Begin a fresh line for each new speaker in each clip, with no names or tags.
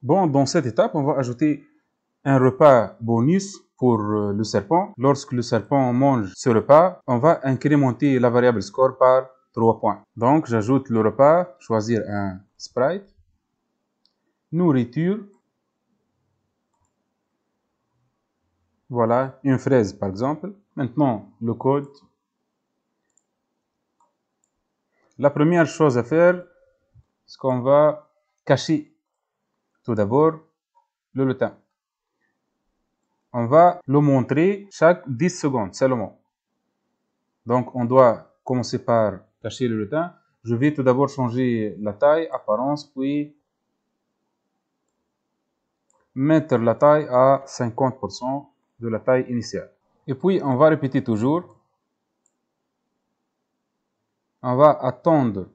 Bon, dans cette étape, on va ajouter un repas bonus pour le serpent. Lorsque le serpent mange ce repas, on va incrémenter la variable score par 3 points. Donc, j'ajoute le repas, choisir un sprite, nourriture, voilà, une fraise par exemple. Maintenant, le code. La première chose à faire, c'est qu'on va cacher tout d'abord le lutin. On va le montrer chaque 10 secondes seulement. Donc, on doit commencer par cacher le lutin. Je vais tout d'abord changer la taille, apparence, puis mettre la taille à 50% de la taille initiale. Et puis, on va répéter toujours. On va attendre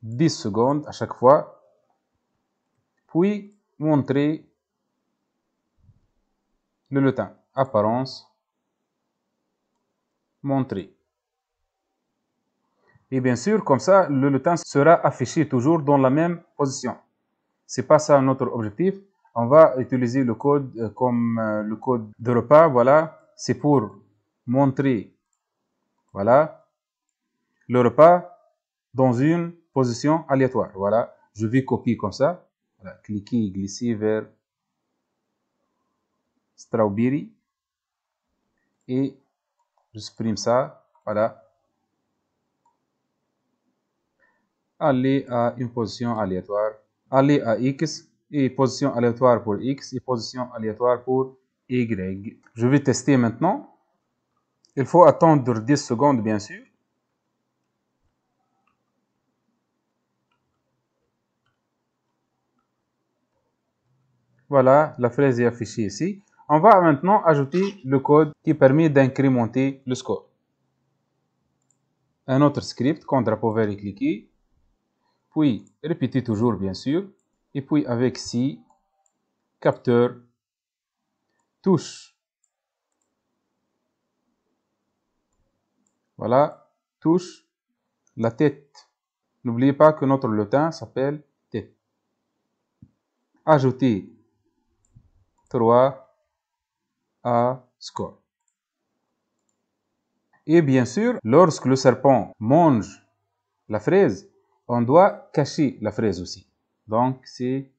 10 secondes à chaque fois, puis montrer le lutin. Apparence, montrer. Et bien sûr, comme ça, le lutin sera affiché toujours dans la même position. C'est pas ça notre objectif. On va utiliser le code comme le code de repas. Voilà, c'est pour montrer, voilà, le repas dans une position aléatoire. Voilà, je vais copier comme ça. Voilà, cliquer, glisser vers strawberry et je supprime ça. Voilà, aller à une position aléatoire, aller à X et position aléatoire pour X et position aléatoire pour Y. Je vais tester maintenant. Il faut attendre 10 secondes, bien sûr. Voilà, la fraise est affichée ici. On va maintenant ajouter le code qui permet d'incrémenter le score. Un autre script, CTRL vert et cliquer. Puis, répéter toujours, bien sûr. Et puis, avec si, capteur, touche. Voilà, touche la tête. N'oubliez pas que notre lutin s'appelle tête. Ajouter 3 à score. Et bien sûr, lorsque le serpent mange la fraise, on doit cacher la fraise aussi. Donc, c'est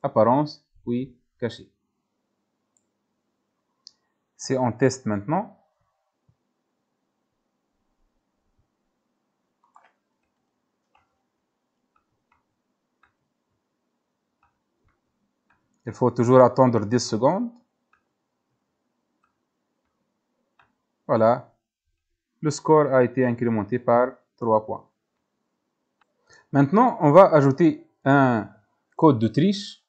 apparence, puis cacher. C'est en test maintenant. Il faut toujours attendre 10 secondes. Voilà. Le score a été incrémenté par 3 points. Maintenant, on va ajouter un code de triche.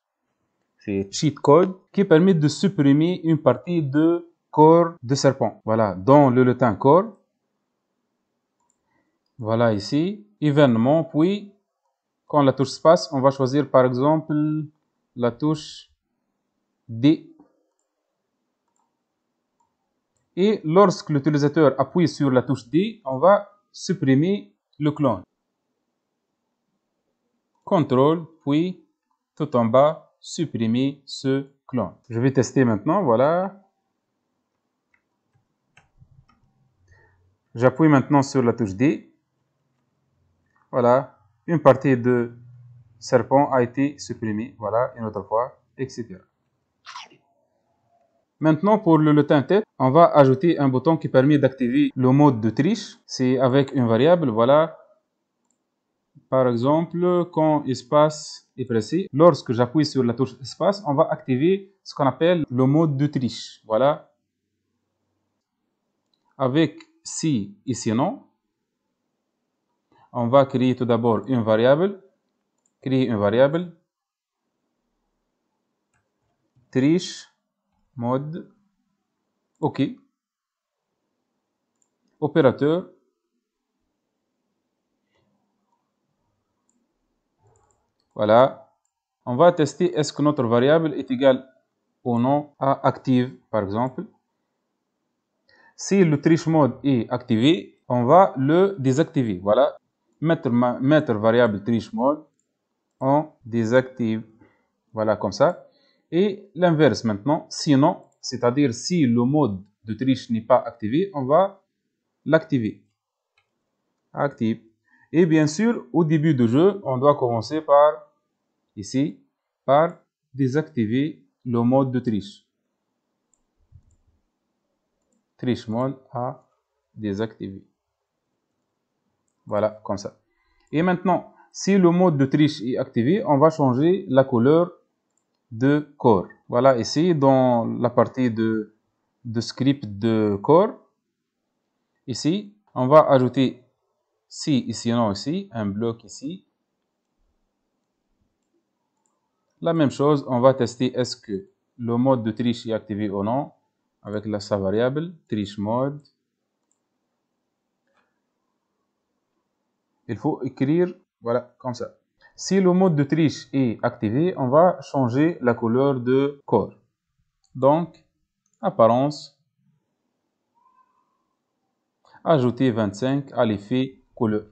C'est cheat code qui permet de supprimer une partie de corps de serpent. Voilà, dans le lutin corps. Voilà ici, événement, puis quand la touche space, on va choisir par exemple la touche D. Et lorsque l'utilisateur appuie sur la touche D, on va supprimer le clone. CTRL, puis tout en bas, supprimer ce clone. Je vais tester maintenant, voilà. J'appuie maintenant sur la touche D. Voilà, une partie de serpent a été supprimée, voilà, une autre fois, etc. Maintenant, pour le lutin tête, on va ajouter un bouton qui permet d'activer le mode de triche. C'est avec une variable, voilà. Par exemple, quand espace est pressé, lorsque j'appuie sur la touche espace, on va activer ce qu'on appelle le mode de triche. Voilà. Avec si et sinon, on va créer tout d'abord une variable. Créer une variable. Triche mode. OK. Opérateur. Voilà. On va tester est-ce que notre variable est égale ou non à active, par exemple. Si le triche mode est activé, on va le désactiver. Voilà. Mettre variable triche mode en désactive. Voilà, comme ça. Et l'inverse maintenant, sinon, c'est-à-dire si le mode de triche n'est pas activé, on va l'activer. Active. Et bien sûr, au début du jeu, on doit commencer par, ici, par désactiver le mode de triche. Triche mode à désactiver. Voilà, comme ça. Et maintenant, si le mode de triche est activé, on va changer la couleur de core. Voilà, ici, dans la partie de script de core, ici, on va ajouter ici, non, ici, un bloc ici. La même chose, on va tester est-ce que le mode de triche est activé ou non avec sa variable triche mode. Il faut écrire, voilà, comme ça. Si le mode de triche est activé, on va changer la couleur de core. Donc, apparence, ajouter 25 à l'effet couleur.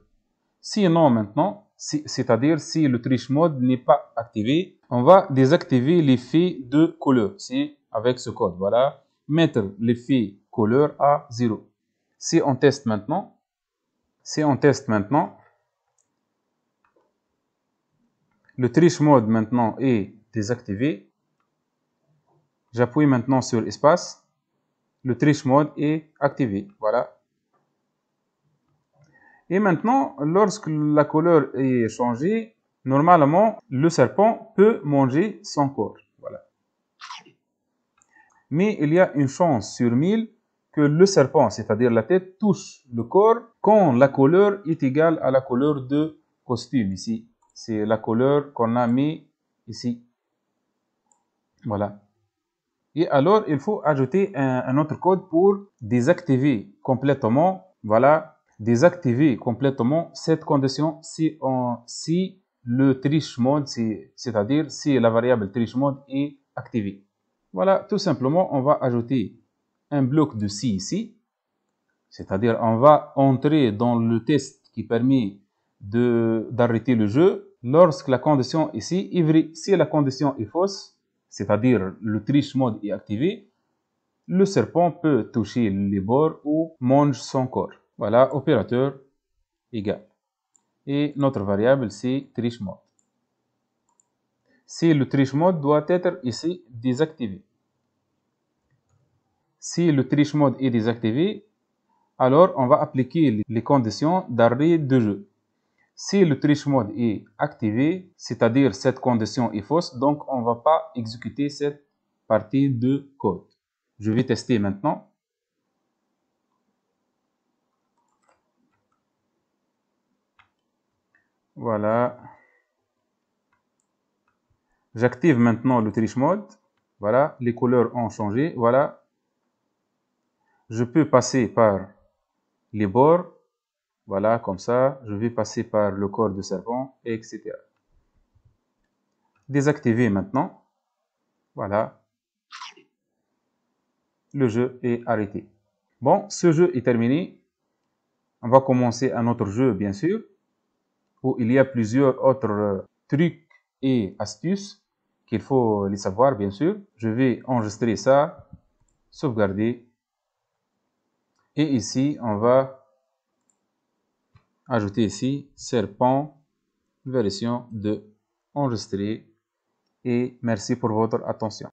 Sinon, maintenant, c'est-à-dire si le triche mode n'est pas activé, on va désactiver l'effet de couleur. C'est avec ce code, voilà. Mettre l'effet couleur à 0. Si on teste maintenant, le triche mode maintenant est désactivé. J'appuie maintenant sur espace. Le triche mode est activé. Voilà. Et maintenant, lorsque la couleur est changée, normalement, le serpent peut manger son corps. Voilà. Mais il y a une chance sur 1000 que le serpent, c'est-à-dire la tête, touche le corps quand la couleur est égale à la couleur de costume ici. C'est la couleur qu'on a mis ici. Voilà. Et alors, il faut ajouter un autre code pour désactiver complètement, voilà, désactiver complètement cette condition si le triche mode, c'est-à-dire si la variable triche mode est activée. Voilà, tout simplement, on va ajouter un bloc de si ici, c'est-à-dire on va entrer dans le test qui permet d'arrêter le jeu lorsque la condition ici est vraie. Si la condition est fausse, c'est-à-dire le triche mode est activé, le serpent peut toucher les bords ou mange son corps. Voilà, opérateur égal. Et notre variable, c'est triche mode. Si le triche mode doit être ici désactivé. Si le triche mode est désactivé, alors on va appliquer les conditions d'arrêt de jeu. Si le triche mode est activé, c'est-à-dire cette condition est fausse, donc on ne va pas exécuter cette partie de code. Je vais tester maintenant. Voilà. J'active maintenant le triche mode. Voilà, les couleurs ont changé. Voilà. Je peux passer par les bords. Voilà, comme ça. Je vais passer par le corps de serpent, etc. Désactiver maintenant. Voilà. Le jeu est arrêté. Bon, ce jeu est terminé. On va commencer un autre jeu, bien sûr, où il y a plusieurs autres trucs et astuces qu'il faut les savoir, bien sûr. Je vais enregistrer ça, sauvegarder. Et ici, on va ajouter ici serpent version 2 enregistré. Et merci pour votre attention.